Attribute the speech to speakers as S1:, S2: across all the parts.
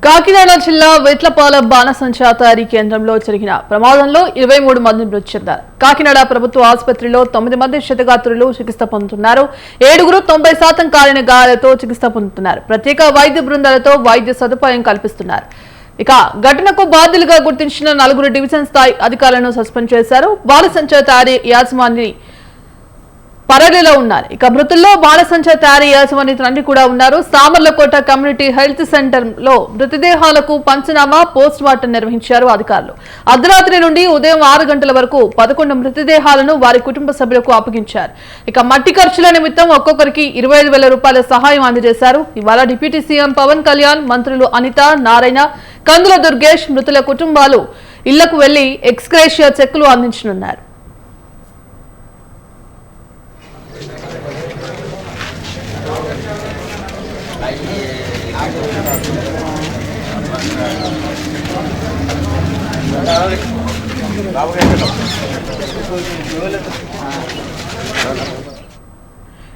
S1: కాకినాడ జిల్లా వేట్లపాలెం బాణసంచా తయారీ కేంద్రంలో జరిగిన ప్రమాదంలో 23 మంది మృతి చెందారు. కాకినాడ ప్రభుత్వ ఆసుపత్రిలో 9 మంది క్షతగాత్రులు చికిత్స పొందుతున్నారు. 7గురు 90% కాలిన గాయాలతో చికిత్స పొందుతున్నారు. ప్రత్యేక వైద్య బృందాలతో వైద్య సదుపాయం కల్పిస్తున్నారు. ఇక ఘటనకు బాధ్యులుగా గుర్తించిన 4 డివిజన్ స్థాయి అధికారులను సస్పెండ్ చేశారు. బాణసంచా తయారీ యాజమాని పరారీలో ఉన్నారు. ఇక మృతుల్లో బాణసంచా తయారీ యాజమాని తండ్రి కూడా ఉన్నారు. సామర్లకోట కమ్యూనిటీ హెల్త్ సెంటర్ లో మృతదేహాలకు పంచనామా పోస్ట్ మార్టం నిర్వహించారు అధికారులు. అర్ధరాత్రి నుండి ఉదయం 6 గంటల వరకు 11 మృతదేహాలను వారి కుటుంబ సభ్యులకు అప్పగించారు. ఇక మట్టి ఖర్చుల నిమిత్తం ఒక్కొక్కరికి 25,000 రూపాయల సహాయం అందజేశారు. ఇవాళ డిప్యూటీ సీఎం పవన్ కళ్యాణ్, మంత్రులు అనిత, నారాయణ, కందుల దుర్గేష్ మృతుల కుటుంబాలు ఇళ్లకు వెళ్లి ఎక్స్గ్రేషియా చెక్కులు అందించనున్నారు.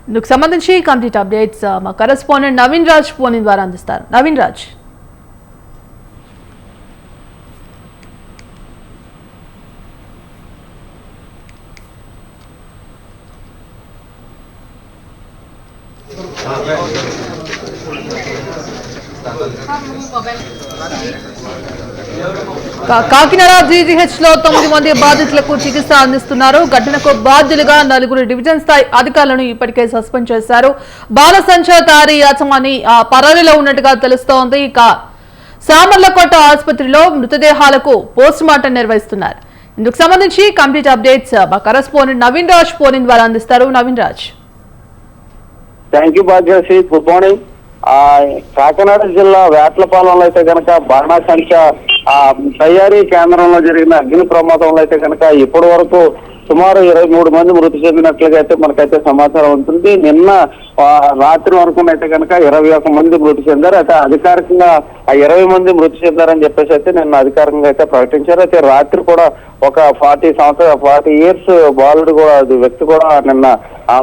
S1: ఇందుకు సంబంధించి కంప్లీట్ అప్డేట్స్ మా కరెస్పాండెంట్ నవీన్ రాజ్ ఫోన్ ద్వారా అందిస్తారు. నవీన్ రాజ్, కాకినాడ జీజీహెచ్ లో 9 మంది బాధితులకు చికిత్స అందిస్తున్నారు. ఘటనకు బాధ్యులుగా 4 డివిజన్ స్థాయి అధికారులను ఇప్పటికే సస్పెండ్ చేశారు. బాణసంచా తయారీ యాజమాని పరారీలో ఉన్నట్టుగా తెలుస్తోంది. ఇక సామర్లకోట ఆసుపత్రిలో మృతదేహాలకు పోస్ట్ మార్టం నిర్వహిస్తున్నారు. ఇందుకు సంబంధించి కంప్లీట్ అప్డేట్స్ మా కరెస్పాండెంట్ నవీన్ రాజ్ ఫోన్ ద్వారా అందిస్తారు. Naveen Raj,
S2: thank you Bhagyashree. Good morning. Kakinada జిల్లా వేట్లపాలెంలో అయితే కనుక బాణసంచా తయారీ కేంద్రంలో జరిగిన అగ్ని ప్రమాదంలో అయితే కనుక ఇప్పటి వరకు సుమారు 23 మంది మృతి చెందినట్లుగా అయితే మనకైతే సమాచారం ఉంటుంది. నిన్న రాత్రి వరకు అయితే కనుక 21 మంది మృతి చెందారు. అయితే అధికారికంగా 20 మంది మృతి చెందారని చెప్పేసి అయితే నిన్న అధికారికంగా అయితే ప్రకటించారు. అయితే రాత్రి కూడా ఒక 40 ఇయర్స్ బాలుడు కూడా వ్యక్తి కూడా నిన్న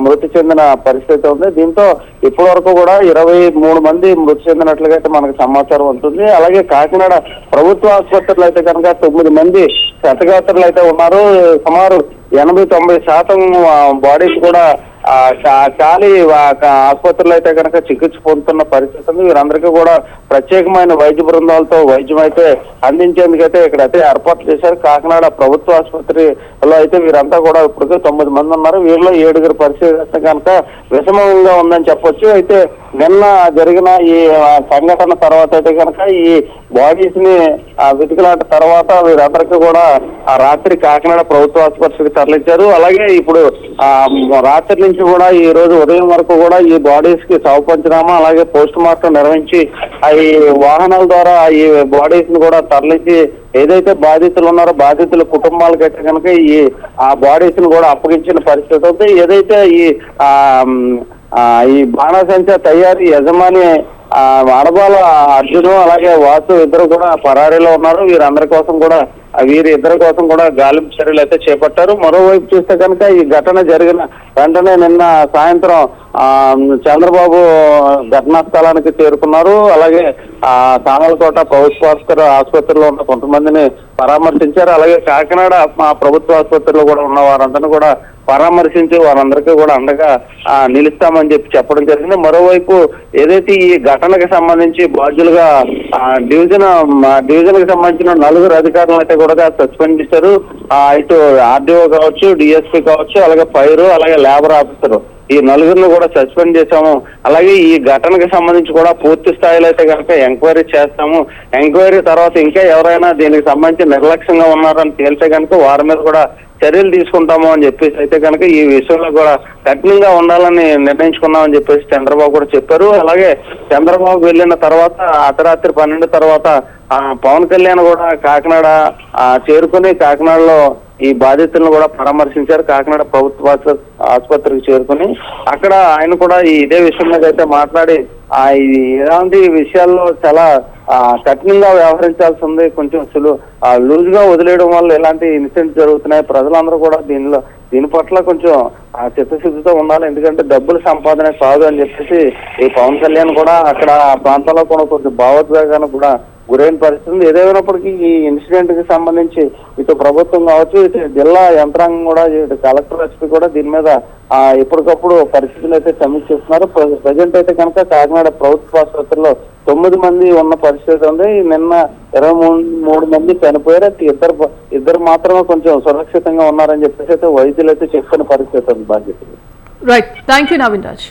S2: మృతి చెందిన పరిస్థితి ఉంది. దీంతో ఇప్పటి వరకు కూడా 23 మంది మృతి చెందినట్లుగా అయితే మనకు సమాచారం ఉంటుంది. అలాగే కాకినాడ ప్రభుత్వ ఆసుపత్రులు అయితే కనుక 9 మంది క్షతగాత్రులు అయితే ఉన్నారు. సుమారు 80-90% బాడీస్ కూడా ఖాళీ ఆసుపత్రులు అయితే కనుక చికిత్స పొందుతున్న పరిస్థితి ఉంది. వీరందరికీ కూడా ప్రత్యేకమైన వైద్య బృందాలతో వైద్యం అయితే అందించేందుకైతే ఇక్కడైతే ఏర్పాట్లు చేశారు. కాకినాడ ప్రభుత్వ ఆసుపత్రిలో అయితే వీరంతా కూడా ఇప్పటికే 9 మంది ఉన్నారు. వీరిలో 7గురు పరిస్థితి కనుక విషమంగా ఉందని చెప్పొచ్చు. అయితే నిన్న జరిగిన ఈ సంఘటన తర్వాత అయితే కనుక ఈ బాడీస్ ని వెతికిలాట తర్వాత వీరందరికీ కూడా రాత్రి కాకినాడ ప్రభుత్వ ఆసుపత్రికి తరలించారు. అలాగే ఇప్పుడు రాత్రి నుంచి కూడా ఈ రోజు ఉదయం వరకు కూడా ఈ బాడీస్ కి శవ పంచనామా అలాగే పోస్ట్ మార్టం నిర్వహించి ఈ వాహనాల ద్వారా ఈ బాడీస్ ని కూడా తరలించి ఏదైతే బాధితులు ఉన్నారో బాధితుల కుటుంబాలకైతే కనుక ఈ బాడీస్ ని కూడా అప్పగించిన పరిస్థితి ఉంది. ఏదైతే ఈ బాణసంచా తయారీ యజమాని అడబాల అర్జును అలాగే వాసు ఇద్దరు కూడా పరారీలో ఉన్నారు. వీరిద్దరి కోసం కూడా గాలింపు చర్యలు అయితే చేపట్టారు. మరోవైపు చూస్తే కనుక ఈ ఘటన జరిగిన వెంటనే నిన్న సాయంత్రం చంద్రబాబు ఘటనా స్థలానికి చేరుకున్నారు. అలాగే సామర్లకోట ప్రభుత్వ ఆసుపత్రిలో ఉన్న కొంతమందిని పరామర్శించారు. అలాగే కాకినాడ ప్రభుత్వ ఆసుపత్రిలో కూడా ఉన్న వారందరినీ కూడా పరామర్శించి వారందరికీ కూడా అండగా నిలుస్తామని చెప్పడం జరిగింది. మరోవైపు ఏదైతే ఈ ఘటనకు సంబంధించి బాధ్యులుగా డివిజన్ కి సంబంధించిన 4 అధికారులను అయితే కూడా సస్పెండ్ చేశారు. ఇటు ఆర్డీఓ కావచ్చు, డిఎస్పీ కావచ్చు, అలాగే ఫైర్, అలాగే లేబర్ ఆఫీసర్ ఈ 4గురిని కూడా సస్పెండ్ చేశాము. అలాగే ఈ ఘటనకు సంబంధించి కూడా పూర్తి స్థాయిలో అయితే కనుక ఎంక్వైరీ చేస్తాము. ఎంక్వైరీ తర్వాత ఇంకా ఎవరైనా దీనికి సంబంధించి నిర్లక్ష్యంగా ఉన్నారని తేలితే కనుక వారి మీద కూడా చర్యలు తీసుకుంటాము అని చెప్పేసి అయితే కనుక ఈ విషయంలో కూడా కఠినంగా ఉండాలని నిర్ణయించుకున్నామని చెప్పేసి చంద్రబాబు కూడా చెప్పారు. అలాగే చంద్రబాబు వెళ్ళిన తర్వాత అర్ధరాత్రి 12 తర్వాత పవన్ కళ్యాణ్ కూడా కాకినాడ చేరుకుని కాకినాడలో ఈ బాధితులను కూడా పరామర్శించారు. కాకినాడ ప్రభుత్వ ఆసుపత్రికి చేరుకుని అక్కడ ఆయన కూడా ఇదే విషయం మీద అయితే మాట్లాడి ఇలాంటి విషయాల్లో చాలా కఠినంగా వ్యవహరించాల్సి ఉంది. కొంచెం లూజ్ గా వదిలేయడం వల్ల ఇలాంటి ఇన్సిడెంట్స్ జరుగుతున్నాయి. ప్రజలందరూ కూడా దీని పట్ల కొంచెం చిత్తశుద్ధితో ఉండాలి. ఎందుకంటే డబ్బులు సంపాదన కాదు అని చెప్పేసి ఈ పవన్ కళ్యాణ్ కూడా అక్కడ ఆ ప్రాంతంలో కూడా కొంచెం భావోద్వేగాన్ని కూడా గురైన పరిస్థితి ఉంది. ఏదేమైనప్పటికీ ఈ ఇన్సిడెంట్ కి సంబంధించి ఇటు ప్రభుత్వం కావచ్చు, ఇటు జిల్లా యంత్రాంగం కూడా, ఇటు కలెక్టర్ ఎస్పీ కూడా దీని మీద ఎప్పటికప్పుడు పరిస్థితులు అయితే సమీక్షిస్తున్నారు. ప్రజెంట్ అయితే కనుక కాకినాడ ప్రభుత్వ ఆసుపత్రిలో 9 మంది ఉన్న పరిస్థితి ఉంది. నిన్న 23 మంది చనిపోయారు. ఇద్దరు మాత్రమే కొంచెం సురక్షితంగా ఉన్నారని చెప్పేసి అయితే వైద్యులు అయితే చెప్తున్న పరిస్థితి ఉంది. బాధ్యత.
S1: Right, thank you Naveen Raj.